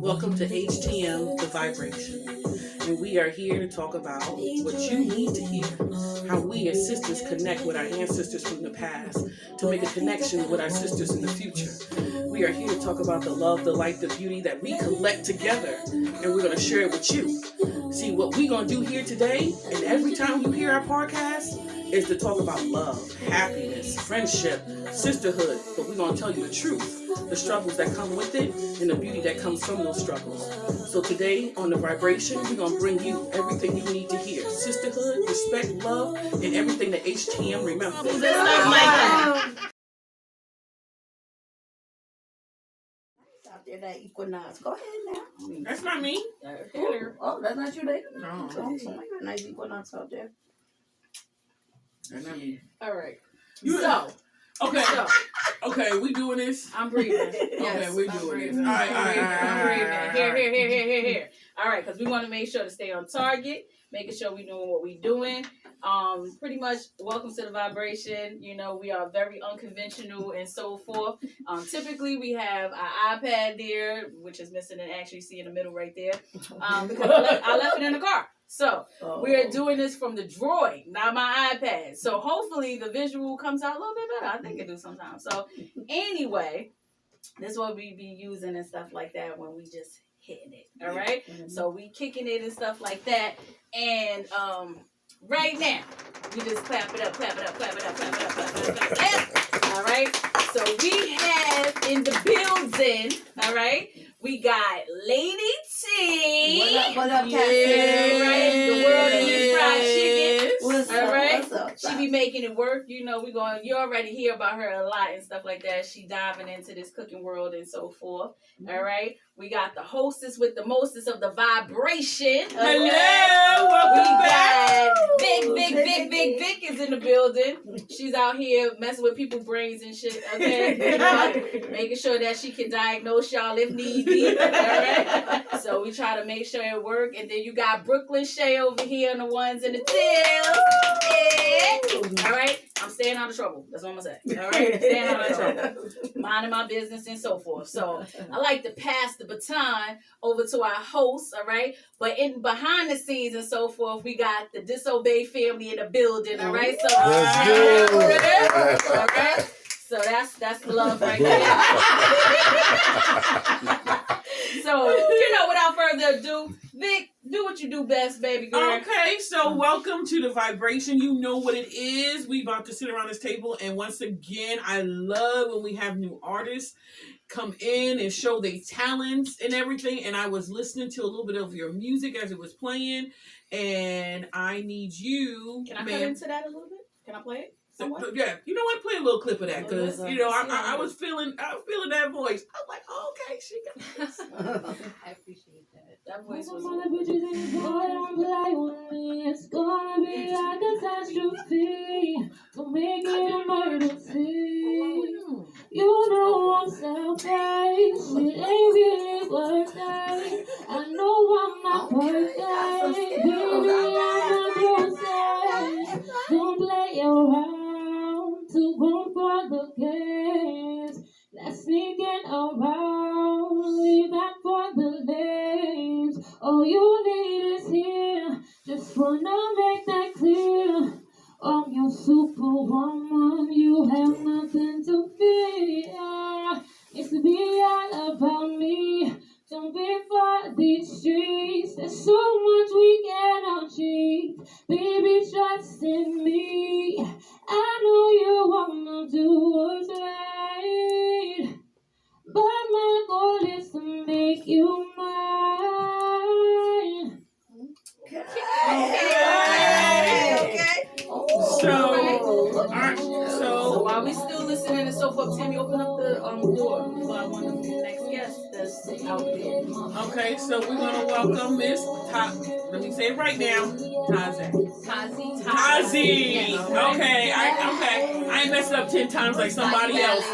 Welcome to HTM, The Vibration. And we are here to talk about what you need to hear. How we as sisters connect with our ancestors from the past to make a connection with our sisters in the future. We are here to talk about the love, the light, the beauty that we collect together. And we're going to share it with you. See, what we're going to do here today, and every time you hear our podcast, is to talk about love, happiness, friendship, sisterhood. But we're going to tell you the truth, the struggles that come with it, and the beauty that comes from those struggles. So today on The Vibration, we're going to bring you everything you need to hear. Sisterhood, respect, love, and everything that HTM remembers. Out there, that equinox. Go ahead now. That's not me. Oh, that's not you, there? No. Oh, somebody got a nice equinox out there. That's not me. All right. Okay, we doing this? I'm breathing. Okay, we're doing this. All I'm breathing. right. Here. All right, because we want to make sure to stay on target, making sure we're doing what we're doing. Pretty much, welcome to The Vibration. You know, we are very unconventional and so forth. Typically, we have our iPad there, which is missing, and actually see in the middle right there, because I left it in the car. So we are doing this from the Droid, not my iPad. So hopefully the visual comes out a little bit better. I think it do sometimes. So anyway, this is what we be using and stuff like that when we just hitting it. All right. Mm-hmm. So we kicking it and stuff like that. And right now we just clap it up. All right. So we have in the building. All right. We got Lady T. What up, yeah, right. The world eats fried chicken. What's up? She be making it work. You know, you already hear about her a lot and stuff like that. She diving into this cooking world and so forth. Mm-hmm. All right. We got the hostess with the mostest of the vibration. Hello, welcome back. Big Vic is in the building. She's out here messing with people's brains and shit. Okay, you know, making sure that she can diagnose y'all if need be. All right. So we try to make sure it work. And then you got Brooklyn Shay over here on the ones and the twos. Yeah. All right. I'm staying out of trouble. That's what I'm gonna say. All right. Staying out of trouble. Minding my business and so forth. So I like to pass the baton over to our hosts, all right? But in behind the scenes and so forth, we got the Dysobey family in the building, all right? So all right. So that's the love right there. So, without further ado, Vic, do what you do best, baby girl. Okay, so welcome to The Vibration. You know what it is. We about to sit around this table, and once again, I love when we have new artists come in and show their talents and everything. And I was listening to a little bit of your music as it was playing, and I need you. Can I cut into that a little bit? Can I play it? Yeah, you know what? Play a little clip of that because I was feeling that voice. I was like, oh, okay, she got this. I appreciate that. That voice was. It's gonna be like a catastrophe to make it an emergency. You know I'm selfish. It ain't really worth it. I know I'm not perfect. Baby, I'm a process. Don't play around. To go for the games, let's sneaking around, leave that for the names. All you need is here, just wanna make that clear. I'm your superwoman, you have nothing to fear. It's to be all about me, don't be for these streets. There's so much we cannot achieve, baby, trust in me. I know you wanna do what's right, but my goal is to make you mine. Okay. So while we still listening and so forth, Tammy, open up the door for our wonderful next guest that's out there. Okay, so we're gonna welcome Miss let me say it right now, Tazi. Yes. Okay, I ain't messed up 10 times like somebody else.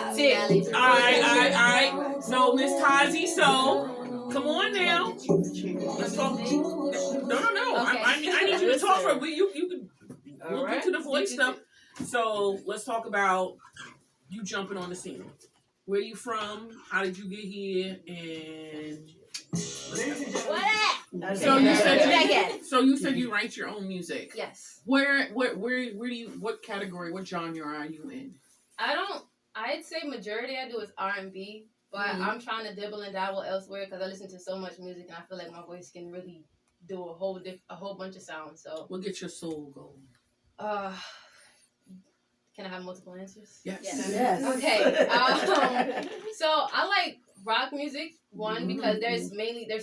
All right. So Miss Tazi, so come on now. Let's talk. No. Okay. I need you to talk for you can look into the voice stuff. So let's talk about you jumping on the scene. Where you from? How did you get here? And So you said Back at it. you write your own music. Yes. Where do you, what category, what genre are you in? I'd say majority I do is R&B, but I'm trying to dibble and dabble elsewhere because I listen to so much music and I feel like my voice can really do a whole bunch of sounds. So What gets your soul going? Can I have multiple answers? Yes. Yes. Okay. So I like rock music. One, because there's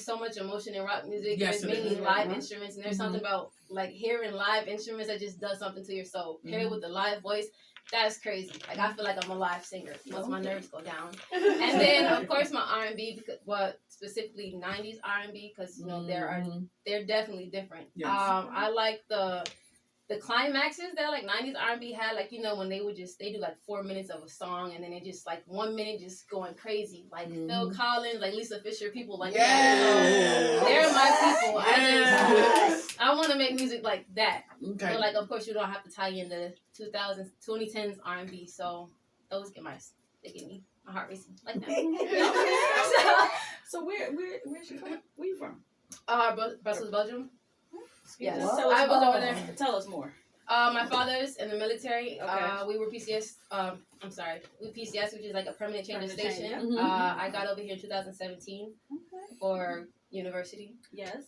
so much emotion in rock music. Yes, There's mainly live instruments, and there's something about like hearing live instruments that just does something to your soul. Hear it with the live voice. That's crazy. Like I feel like I'm a live singer once my nerves go down. And then of course my R&B, but specifically 90s R&B, because you know they're definitely different. Yes. I like the climaxes that like 90s R&B had, like, you know, when they do like 4 minutes of a song and then it just like 1 minute just going crazy, like Phil Collins, like Lisa Fisher, people like that. So they're my people. I want to make music like that. Okay. But like, of course, you don't have to tie in the 2010s R&B. So those get my heart racing like that. So where's you from? Where you from? Brussels, Belgium. Yes. Tell us I was over there. Tell us more. My father's in the military. Okay. We were PCS. PCS, which is like a permanent change of station. Change, I got over here in 2017 for university. Yes.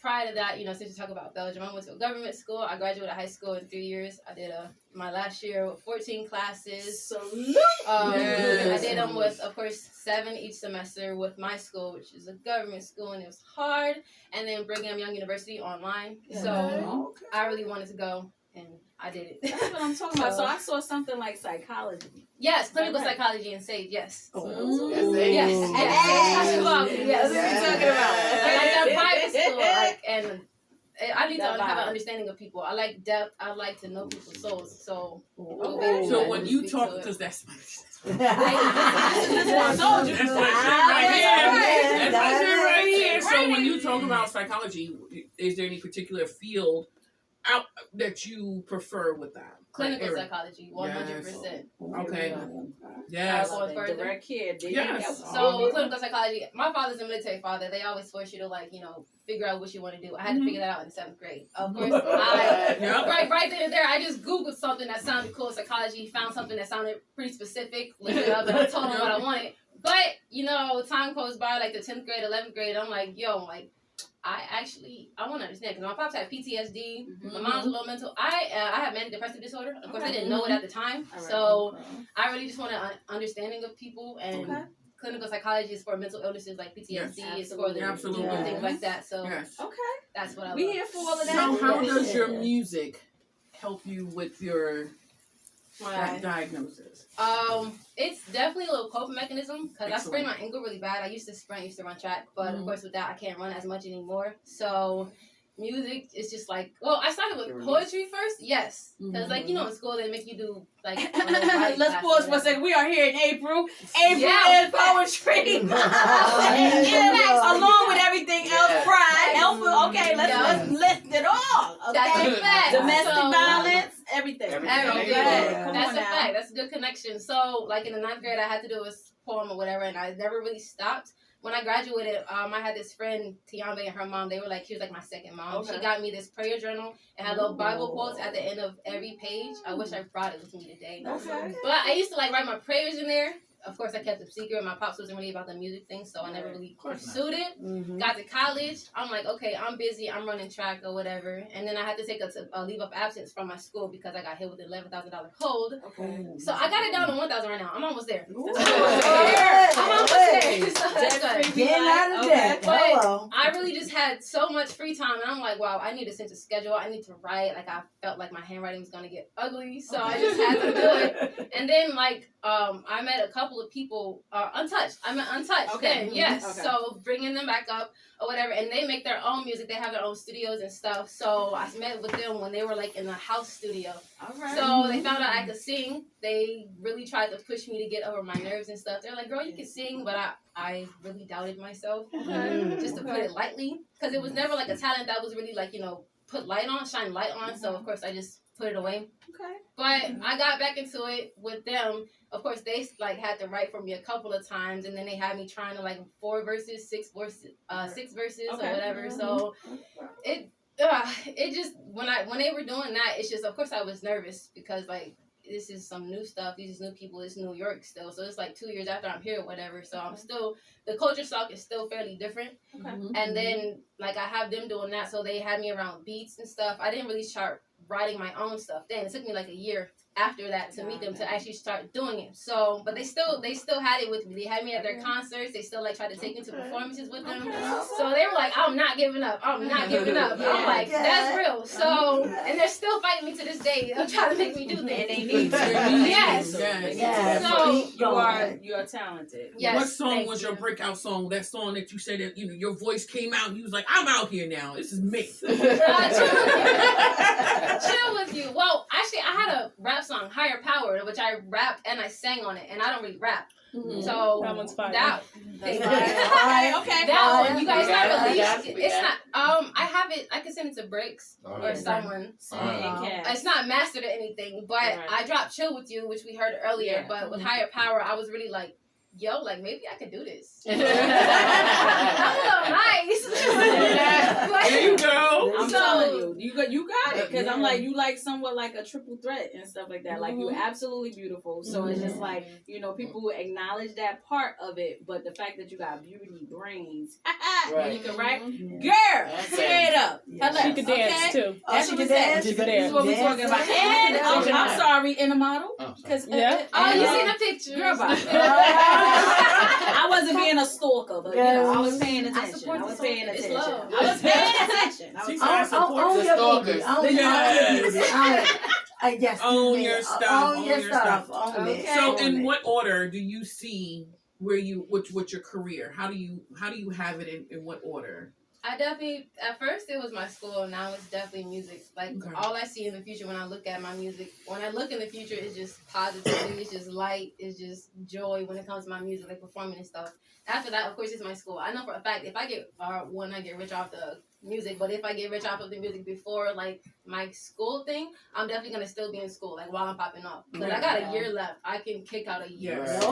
Prior to that, you know, since you talk about Belgium, I went to a government school. I graduated high school in 3 years. I did my last year with 14 classes. Salute. I did them with, of course, 7 each semester with my school, which is a government school, and it was hard. And then Brigham Young University online. Yeah. So I really wanted to go, and I did it. That's what I'm talking about. So I saw something like psychology. Yes, clinical Right. psychology and SAGE, yes. Yes. Yes. Yes. That's what you're talking about. Like that private school, like, and I need to have an understanding of people. I like depth. I like to know people's souls. So, So when you talk, because that's my That's what I told you. That's my shit right here. So when you talk about psychology, is there any particular field out that you prefer with that? clinical psychology, 100%. Okay. Yes. Direct care. Yes. So clinical psychology. My father's a military father. They always force you to, like, you know, figure out what you want to do. I had to figure that out in 7th grade. Of course, right then and there, I just Googled something that sounded cool, psychology, found something that sounded pretty specific, looked it up, and I told them what I wanted. But, you know, time goes by, like the 10th grade, 11th grade, I'm like, yo, like, I want to understand, because my pops had PTSD, my mom's a little mental. I have manic depressive disorder. Of course, I didn't know it at the time. So I really just want an understanding of people, and clinical psychology is for mental illnesses like PTSD, it's for the things like that. So that's what I love. We here for all of that. So how does your music help you with your diagnosis? It's definitely a little coping mechanism, because I sprained my ankle really bad. I used to run track, but of course with that I can't run as much anymore. So music is just like, well, I started with poetry first, yes, because like, you know, in school they make you do like let's pause for a second. We are here in April. April is poetry. Along with everything else, pride, okay, let's list it all. That's a fact. Domestic violence, everything. That's a fact. That's a good connection. So, like in the 9th grade, I had to do a poem or whatever, and I never really stopped. When I graduated, I had this friend, Teyana, and her mom. They were like, she was like my second mom. She got me this prayer journal. It had little Bible quotes at the end of every page. I wish I brought it with me today. But I used to like write my prayers in there. Of course, I kept it secret. My pops wasn't really about the music thing, so I never really pursued it. Got to college. I'm like, okay, I'm busy. I'm running track or whatever. And then I had to take a leave of absence from my school because I got hit with an $11,000 hold. So I got it down to 1,000 right now. I'm almost there. I'm almost there. So that's good. Getting out of debt. But I really just had so much free time, and I'm like, wow, I need to set a schedule. I need to write. Like, I felt like my handwriting was going to get ugly, so I just had to do it. And then, like, I met a couple of people, Untouched. I met Untouched then, yes. So bringing them back up or whatever, and they make their own music. They have their own studios and stuff. So I met with them when they were like in the house studio. So they found out I could sing. They really tried to push me to get over my nerves and stuff. They're like, girl, you can sing, but I really doubted myself, just to put it lightly, because it was never like a talent that was really like, you know, shine light on. So of course I just put it away. Okay. But I got back into it with them. Of course, they like had to write for me a couple of times, and then they had me trying to like 4 verses, 6 verses, or whatever. So it just when they were doing that, it's just of course I was nervous because like this is some new stuff. These new people. It's New York still, so it's like 2 years after I'm here, or whatever. So I'm still the culture shock is still fairly different. Okay. And then like I have them doing that, so they had me around beats and stuff. I didn't really start writing my own stuff then. It took me like a year after that to meet them to actually start doing it. So, but they still had it with me. They had me at their concerts. They still like tried to take me to performances with them. So they were like, I'm not giving up. I'm not giving up. I'm like, that's real. So, and they're still fighting me to this day. They're trying to make me do things. And they need to. Yes. So you are talented. Yes. What song was your breakout song? That song that you said that your voice came out and you was like, I'm out here now. This is me. Chill with you. Well, actually, I had a rap song, Higher Power, which I rapped and I sang on it, and I don't really rap. Mm-hmm. So that one's fire. Okay. That one, you guys not released. It's not. I have it. I can send it to Brixkz or someone. It's not mastered or anything, but I dropped Chill With You, which we heard earlier. But with Higher Power, I was really like, yo, like maybe I could do this. I'm a little nice. There you go. I'm telling you got it. Because I'm like, you like somewhat like a triple threat and stuff like that. Like you're absolutely beautiful. So it's just like, people acknowledge that part of it, but the fact that you got beauty brains, and you can write, girl, say it up. She can dance too. That's what we said. This is what we're talking about. And I'm sorry, in a model. Because you seen a picture. Girl, I wasn't being a stalker, but I was paying attention. I was paying attention. Own your beauty. Own your stuff. Own it. So, in what order do you see what's your career? How do you have it in what order? I definitely, at first it was my school, now it's definitely music. Like, all I see in the future when I look at my music, when I look in the future, it's just positivity, it's just light, it's just joy when it comes to my music, like performing and stuff. After that, of course, it's my school. I know for a fact, if I get, I get rich off the music, but if I get rich off of the music before, like, my school thing, I'm definitely going to still be in school, like, while I'm popping off. But I got a year left. I can kick out a year. That's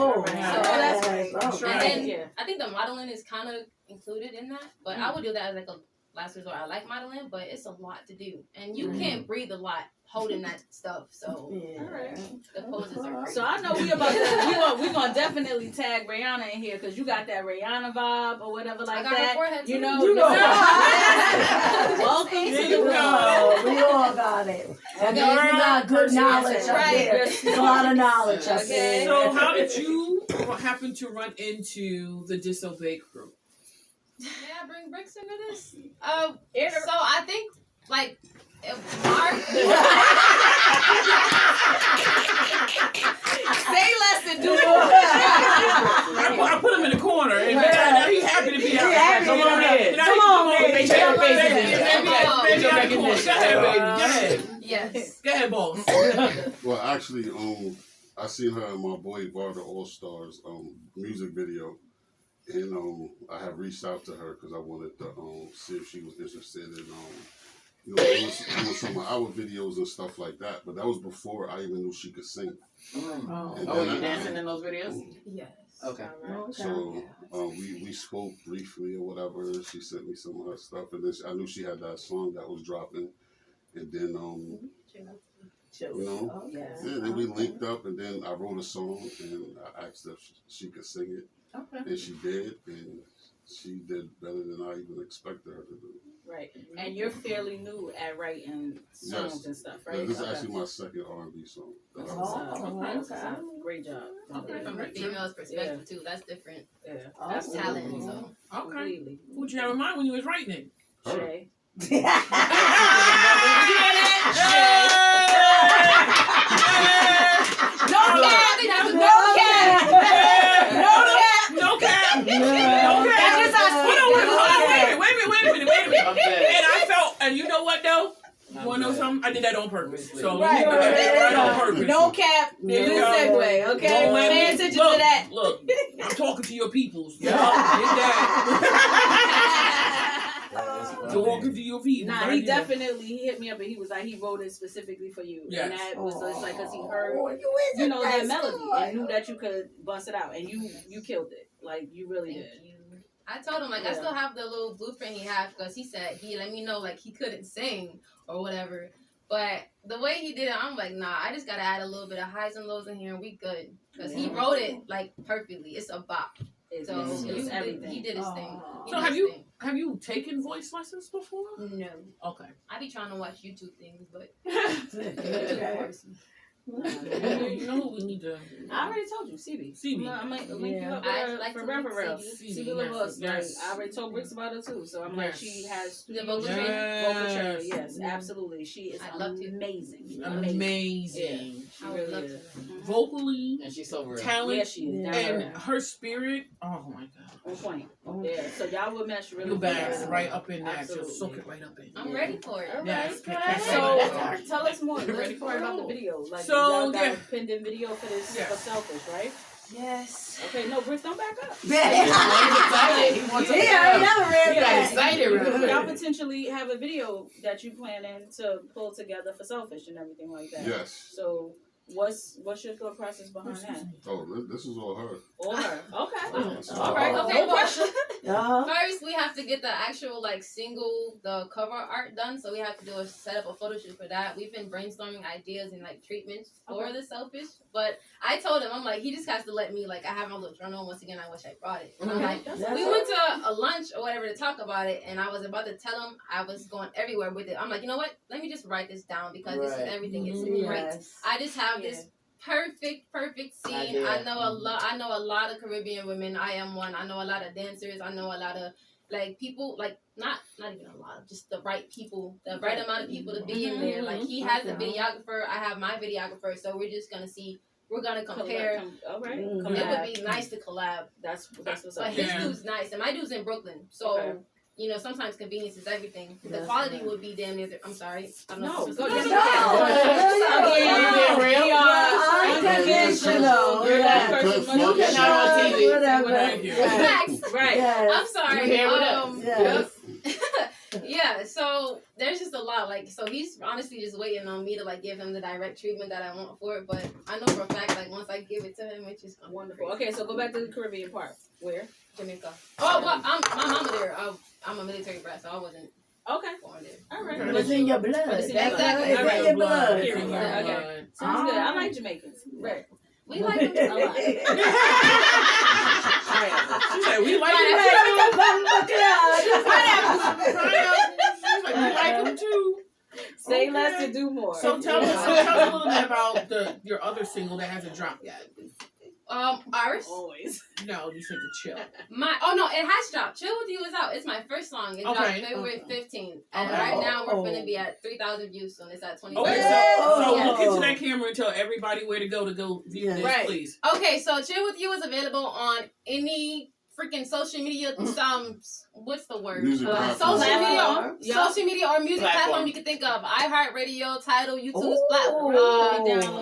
right. And then, I think the modeling is kind of included in that, but I would do that as like a last resort. I like modeling, but it's a lot to do, and you can't breathe a lot holding that stuff. So the poses are crazy. So I know we're gonna definitely tag Rihanna in here because you got that Rihanna vibe or whatever like that. Welcome to the world. We all got it. And you got good knowledge up there. A lot of knowledge up there. So how did you happen to run into the Dysobey crew? May I bring Brixkz into this? So I think like Mark. Say less and do more. I put him in the corner, and now he's happy to be out. Come on, baby. Go ahead. Yes. Go ahead, boss. Well, actually, I seen her in my boy Barter All Stars music video. And I had reached out to her because I wanted to see if she was interested in doing some of our videos and stuff like that. But that was before I even knew she could sing. You dancing in those videos? Yes. Okay. So we spoke briefly or whatever. She sent me some of her stuff, and then I knew she had that song that was dropping. And then then we linked up, and then I wrote a song, and I asked if she could sing it. Okay. And she did, and she did better than I even expected her to do. Right. And you're fairly new at writing songs and stuff, right? Yeah, this is actually my second R&B song. Okay. Great job. From a female's perspective, too. That's different. Yeah. That's talent, so. Okay. Who'd you have in mind when you was writing it? Shay. Wait a minute. And I felt, and you know what though? You want to know something? I did that on purpose. So right on purpose. No cap. Good segue. Okay. Pay attention to that. Look, I'm talking to your peoples. Yeah. Get that. Welcome to UP. Nah, he definitely he hit me up and he was like he wrote it specifically for you, and that was just like because he heard that melody and knew that you could bust it out, and you killed it, like you really did. Thank you. I told him, like, I still have the little blueprint he had because he said he let me know, like, he couldn't sing or whatever. But the way he did it, I'm like, nah, I just got to add a little bit of highs and lows in here and we good. Because he wrote it, like, perfectly. It's a bop. It's everything. He did his thing. So have you taken voice lessons before? No. Okay. I be trying to watch YouTube things, but... You know who we need to... I already told you, CB. I might link you up for real. CB LaVos. Yes. I already told Brixkz about her too, so I'm like, she has the vocal training. Yes, absolutely. She is amazing. Amazing. She really is. Vocally, and she's so real. Talent, yeah, she is. And her spirit. Oh my God. On point. Yeah. So y'all would mesh really well. bad. Right up in that. Just soak it right up in. I'm ready for it. Yes. So tell us more. Ready for it about the video. Like, so y'all got a pinned in video for this for Selfish, right? Yes. Okay, no, Brixkz, don't back up. He wants excited. Y'all potentially have a video that you planning to pull together for Selfish and everything like that. Yes. So what's your thought process behind that? Oh, this is all her. All her. Okay. All right. Okay. No pressure. First, we have to get the actual single, the cover art done. So we have to set up a photo shoot for that. We've been brainstorming ideas and treatments for the Selfish. But I told him, I'm like, he just has to let me. I have my little journal. Once again, I wish I brought it. And I'm like, we went to a lunch or whatever to talk about it, and I was about to tell him I was going everywhere with it. I'm like, you know what? Let me just write this down because this is everything. It's great. I just have this perfect scene. I know a lot of Caribbean women. I am one. I know a lot of dancers. I know a lot of people, not even a lot of, just the right people, the right amount of people to be in there. He has a videographer. I have my videographer. So we're just gonna see. We're gonna compare. It would be nice to collab. That's what's up. But his dude's nice, and my dude's in Brooklyn. So. You know, sometimes convenience is everything. The quality would be damn near. I'm sorry. I'm not supposed to go. Unconventional. Right. I'm sorry. Yeah, so there's just a lot. So he's honestly just waiting on me to give him the direct treatment that I want for it. But I know for a fact, once I give it to him, it's just wonderful. Okay, so go back to the Caribbean part. Where? Jamaica. Oh, well, my mama there. I'm a military brat, so I wasn't born there. All right. It's in your blood. Exactly. It's in your blood. Okay. Sounds good. I like Jamaicans. Right. We like them a lot. She said, we like them too. We like them too. Say less and do more. So tell us a little bit about your other single that hasn't dropped yet. Iris? Always. No, you said to chill. No, it has dropped. Chill With You is out. It's my first song. It dropped February 15th. And right now we're going to be at 3,000 views soon. It's at 20. Okay, so look into that camera and tell everybody where to go view this, please. Okay, so Chill With You is available on any freaking social media, what's the word? Social media or music platform you can think of. iHeartRadio, Tidal, YouTube,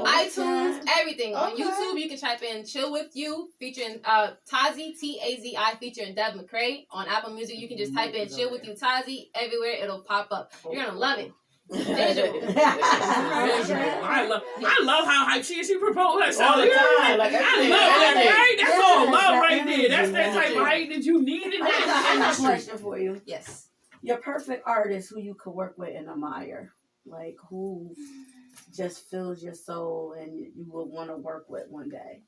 iTunes, everything. On YouTube, you can type in Chill With You, featuring Tazi, Tazi, featuring McCray. On Apple Music, you can just type in Chill With You, Tazi. Everywhere, it'll pop up. You're going to love it. Visual. I love how hype she is. She proposed herself all the time. I love that, right? That's all love right there. That's that type of hype that you need in that I have a question for you. Yes. Your perfect artist who you could work with and admire. Who just fills your soul and you would want to work with one day.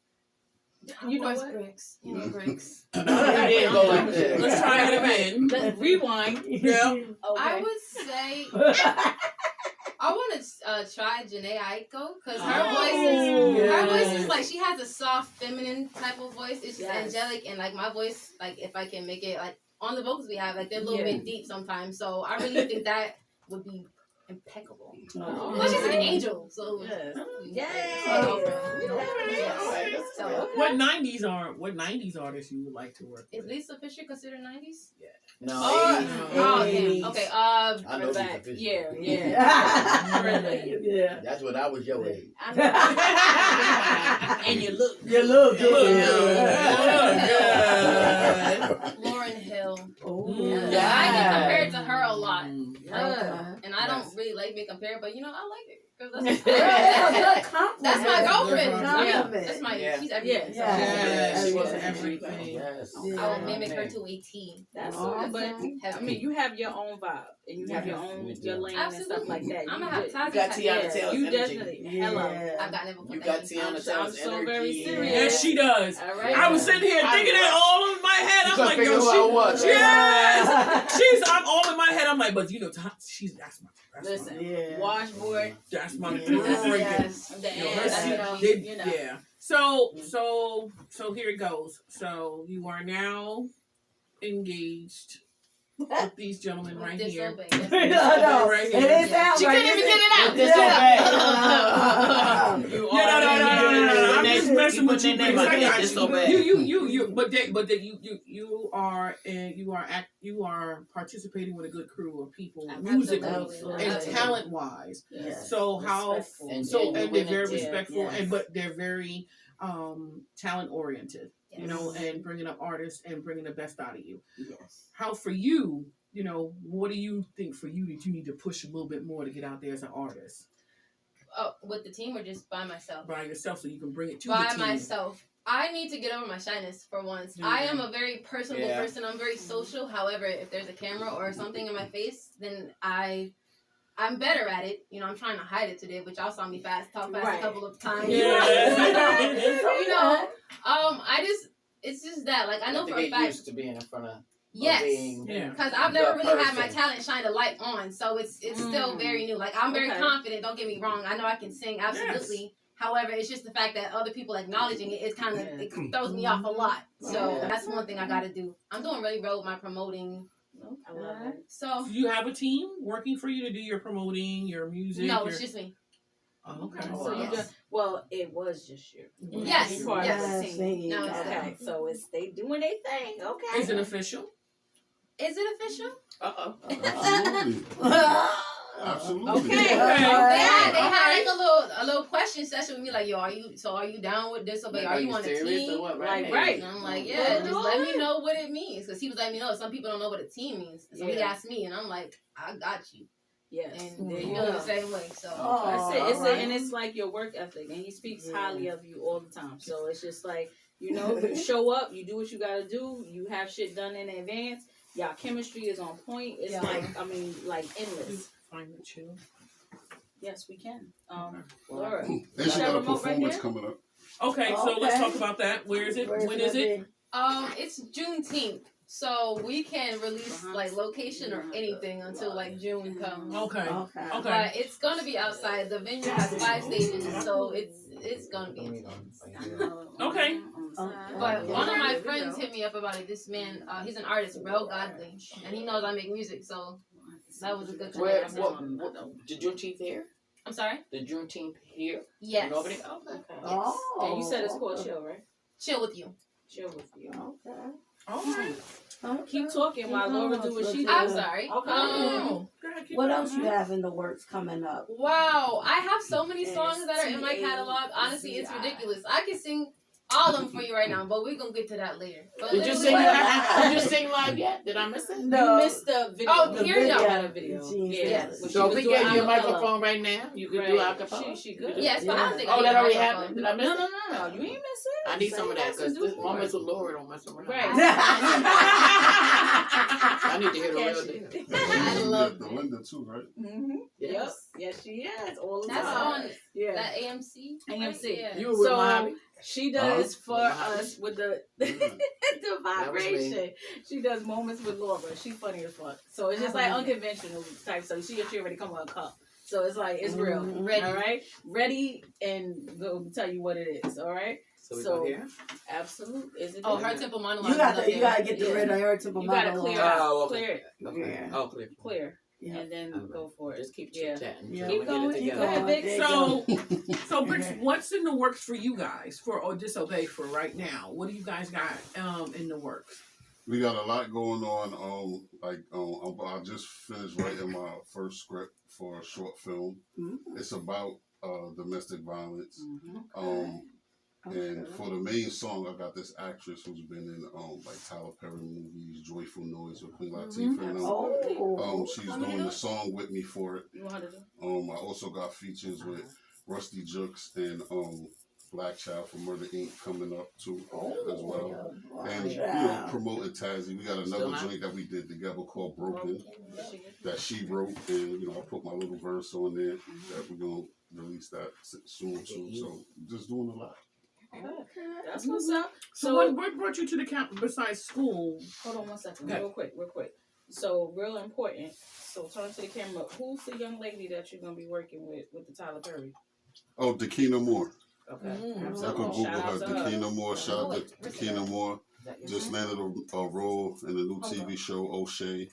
You know Brixkz. Brixkz. Let's try it again. Let's rewind. Yeah. Okay. I would say I want to try Jhené Aiko because her voice is she has a soft feminine type of voice. It's just angelic, and my voice, if I can make it on the vocals we have, they're a little bit deep sometimes. So I really think that would be impeccable. Well, she's an angel, so What 90s artists you would like to work with? Is Lisa Fisher considered 90s? Yeah. No. Okay. I know Lisa Fisher. Yeah. That's when I was your age. And you look good. Lauren Hill. Oh, I get compared to her a lot. Okay. And I don't really like being compared, but you know, I like it. 'Cause Girl, that's a good compliment. that's my girlfriend. Compliment. That's my, she's everything. Yeah. Yeah, she was Yes. everything. Yes. Yeah. I will mimic her to a T. That's Awesome. but I mean, you have your own vibe and you have your own your lane and stuff like that. I'm You gonna have did- Tazi. You got type. Teyana Yeah, Taylor's you energy. definitely. Hello. I've got never put You that got in. Teyana I'm Taylor's so energy. very serious. Yes, she does. All right. I was sitting here thinking it all in my head. You I'm couldn't like, figure yo, who I was. yes, I'm all in my head. I'm like, but you know, Listen, Yeah. washboard. that's my Yes. The You know, her ass, seat- you know, they- you know. yeah. So here it goes. So you are now engaged with these gentlemen right here. Disobey. No, Right it here. didn't sound She right. couldn't even get it out. Disobey. You Yeah, no. I'm just messing with you. Name Brixkz. I got Disobey. you. But you are participating with a good crew of people, musically Absolutely. and talent wise. Yes. So how? Respectful. And So and they're very Yeah. respectful, Yes. and but they're very talent oriented. Yes. You know, and bringing up artists and bringing the best out of you. Yes. How for you? You know, what do you think for you that you need to push a little bit more to get out there as an artist Oh, with the team or just by myself? by yourself, so you can bring it to By the team? myself. I need to get over my shyness for once. I am a very personable Yeah. person. I'm very social. However, if there's a camera or something in my face, then I'm better at it. You know, I'm trying to hide it today, but y'all saw me talk fast Right. a couple of times. Yeah. You know, it's just that. Like, I know You for have a to get fact. used to being in front of Yes. being Yeah. Because I've the never really had my person. talent shine a light on, so it's still very new. Like, I'm very Okay. confident. Don't get me wrong. I know I can sing absolutely. However, it's just the fact that other people acknowledging it, it kind of it throws me off a lot. So Yeah. that's one thing I got to do. I'm doing really well with my promoting. I love it. So Do you have a team working for you to do your promoting, your music? no, your... it's just me. Oh, okay. So you Yes. just it was just you. Yes, You part of yes. the team. No, it's Okay, so it's they doing their thing. Okay. Is it official? Is it official? Absolutely. Absolutely. Okay. They had like a little question session with me, like, yo, are you down with Disobey? Are you on the team? Like, right. And I'm like, yeah, just let me know what it means. Because he was letting me know some people don't know what a team means. So he Yeah. asked me, and I'm like, I got you. Yes. And There they you feel the go. same way. So That's it. It's alright. and it's like your work ethic, and he speaks Yeah. highly of you all the time. So it's just like, you know, you show up, you do what you gotta do, you have shit done in advance. Y'all chemistry is on point. It's Yeah. like, I mean, like endless. Find it chill. Yes, we can. Laura, And she Shall got a remote right performance here? coming up. Okay, so let's Okay. talk about that. Where is it? When is it? it's Juneteenth. So we can release like location or anything until like June comes. Okay. Okay. Okay. But it's gonna be outside. The venue has 5 stages, so it's gonna be intense. Okay. But one of my friends hit me up about it. This man, he's an artist, Real Godly, and he knows I make music, so that was a good Where? connection. The Juneteenth here? I'm sorry? The Juneteenth here? Yes. Nobody? Okay. Oh. And you said it's called Chill, right? Chill with you. Chill with you. Okay. All right. Keep talking while Laura do what she does. I'm sorry. Okay. Oh. Go ahead, keep What going. else you have in the works coming up? Wow, I have so many songs that are in my catalog. Honestly, it's ridiculous. I can sing all of them for you right now, but we're gonna get to that later. But Did you literally- sing? Did you sing live yet? Did I miss it? You missed the video. Oh, the here video. you go. Had a video. Jesus. Yeah. Yes. When she So was we doing gave you a acapella. microphone right now. You can do Right. acapella. She good. Yes, but I don't think I Oh, need that a already microphone. happened. Did I miss it? No, you ain't miss it. I need some of that because Do this more. moments with Laura don't mess around. Right. I need to hear the real deal. I love the Linda too, right? Mm-hmm. Yep. Yes. Yes, she is. All the That's time. on Yeah. that AMC. AMC. Yeah. You were with So, Mojave? She does Huh? for us with the Yeah. the vibration. She does moments with Laura. She's funny as fuck. So it's just like unconventional type stuff. She already come with a cup. So it's like it's real. Ready. All right. Ready and go tell you what it is. All right. So we So- go here? Absolute. Is it? Oh, there? her temple monologue. You got is up to you there. got to get the rid of her to You gotta clear out. Oh, okay. Clear it. Okay. Yeah. Oh, clear. Clear. Yeah. And then Okay. go for it. Just keep Yeah. chit-chatting. Yeah. Till we Keep get it going. Keep together. going, Vic. There you So Brixkz, what's in the works for you guys for Disobey for right now? What do you guys got in the works? We got a lot going on. I just finished writing my first script for a short film. Mhm. It's about domestic violence. Mm-hmm. And for the main song, I got this actress who's been in like Tyler Perry movies, Joyful Noise with Queen Latifah. And she's doing the song with me for it. I also got features with Rusty Jukes and Black Child from Murder Inc. coming up too as well. And promoting Tazi. We got another joint that we did together called Broken that she wrote, and I put my little verse on there that we're gonna release that soon too. So just doing a lot. That's what's up. So what brought you to the camp besides school? Hold on 1 second, real quick. So real important. So turn to the camera. Who's the young lady that you're gonna be working with the Tyler Perry? Oh, Dakina Moore. Okay. I could Google her. Dakina Moore. Shout out to Dakina Moore. Just landed a role in the new TV show O'Shea.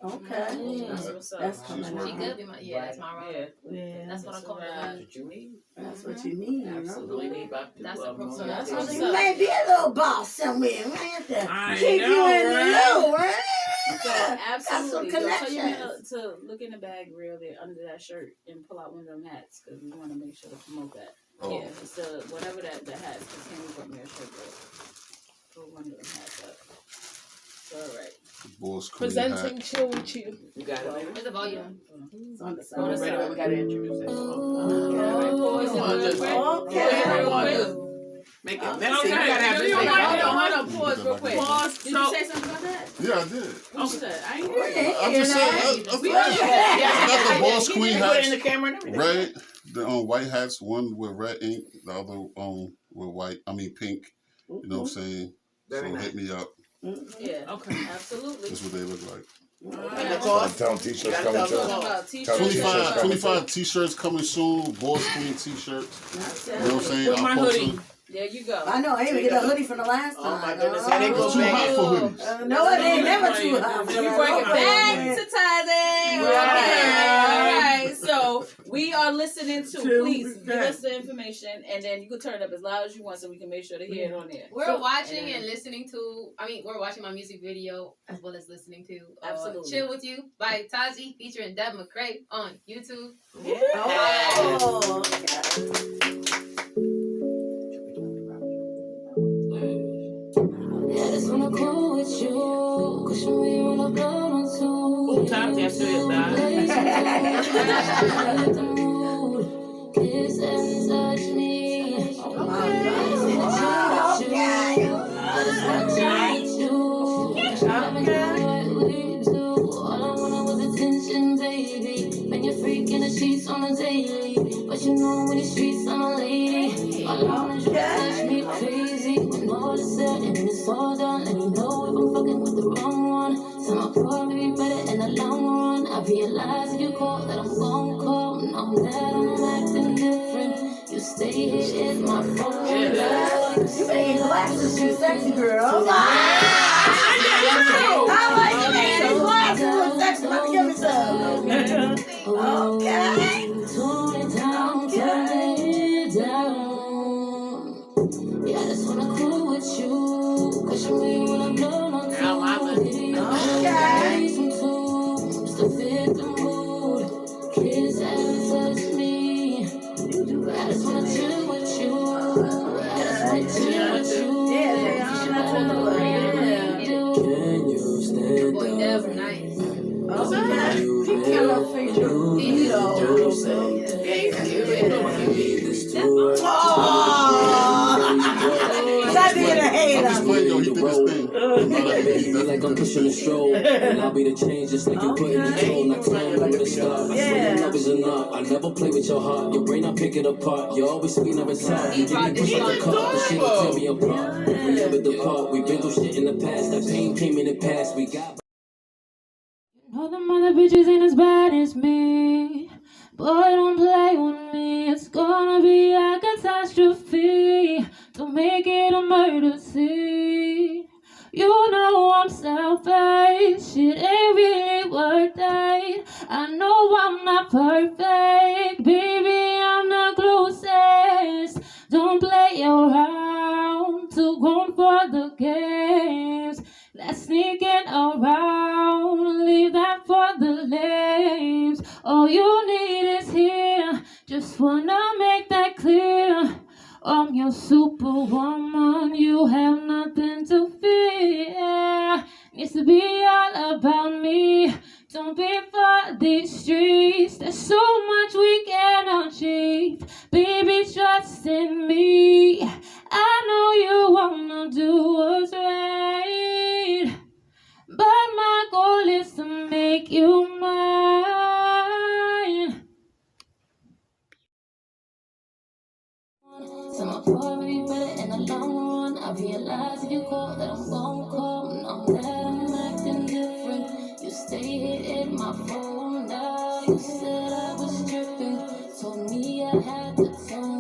Okay. That's what's up. That's She's coming She working. could be my that's my role. Yeah. That's what I call That's it. what you need. That's what you need. Absolutely need about That's a two of them. problem. That's So what's you up. may be a little boss somewhere. We have to I keep know, you in right? the loop, right? So absolutely. Got some Don't tell you connections. to look in the bag real there under that shirt and pull out one of them hats because we want to make sure to promote that. Oh. Yeah, it's whatever that hat is. Because Henry brought me a shirt. Throw one of them hats up. So, all right. Boss Queen Presenting hat. Chill With You. You got it, baby? Where's the volume? It's on the side. Oh, ready, we gotta introduce it. All right, pause Come on, it just- real quick. Okay. Make it messy. Okay, You gotta have this you thing. might- Hold hold on, pause real quick. Pause. Did you say something about that? Yeah, I did. What you said? I ain't hear you. I'm just saying. I got the Boss Queen You put it in the hats. camera and everything. Red, the white hats, one with red ink, the other with pink. You know what I'm saying? Very So nice. hit me up. Yeah. Okay. Absolutely. This is what they look like. And the cost? Tell them t-shirts You gotta coming tell too. them. About t-shirts. 25 t-shirts coming soon. Boss Queen t-shirts. You know what I'm saying? With my I'll post hoodie. them. There you go. I know. I even get a hoodie from the last time. Oh my goodness. And it It's goes too hot back. for hoodies. No, it ain't never too hot. You bring it back to Tazi. All right. So we are listening to. Please give us the information, and then you can turn it up as loud as you want, so we can make sure to hear it on there. We're watching and listening to. We're watching my music video as well as listening to Absolutely. "Chill With You" by Tazi featuring McCray on YouTube. Oh, okay. Yeah, just wanna cool with you. Cause you ain't wanna blow on two. Oh, Tazi, I still Let the mood kiss and touch me. Oh, my God. Okay. I just wanna chill with you. Cause you never know what we do. All I wanted was attention, baby. When you're freaking the sheets on the daily. But you know when these streets, I'm a lady. All I want is you to touch me crazy. When all is said and it's all done, let me know if I'm fucking with the wrong one. So my core may be better in the long run. I realize if you call that I'm gon' call. Know that I'm acting different. You stay here in my phone. You making glasses, you sexy girl. I like you making glasses, you sexy. Let me give me some. Okay. Tone it down, turn it down. Yeah, I just wanna cool with you. Cause you ain't wanna blow no Girl, mama. Okay. Some tunes to fit the mood. Kiss and touch me. I just wanna chill with you. I just wanna chill with you. Yeah, Teyana, that's in the way. Can you stand Boy, Dev, nice. Okay. He got a feature. You know. Stop being a I'm hater. just playing, yo. He did his thing. Like I'm pushing the stroll, and I'll be the change just like you put in the tone. Not trying to the start. I swear love is enough. I never play with your heart. Your brain, I pick it apart. You always speak, never talk. You give me push like a car. The shit will tear me apart. We never depart. We've been through shit in the past. That pain came in the past. We got. All them other bitches ain't as bad as me. Boy, don't play with me. It's gonna be a catastrophe. Don't make it a murder scene. You know I'm selfish. Shit ain't really worth it. I know I'm not perfect. Baby, I'm the closest. Don't play around. Too grown for the games. That's sneaking around. Leave that for the lames. All you need is here. Just wanna make that clear. I'm your superwoman. realize if you call that I'm gon' call. Now that I'm acting different, you stay hitting my phone now. You said I was tripping, told me I had to tone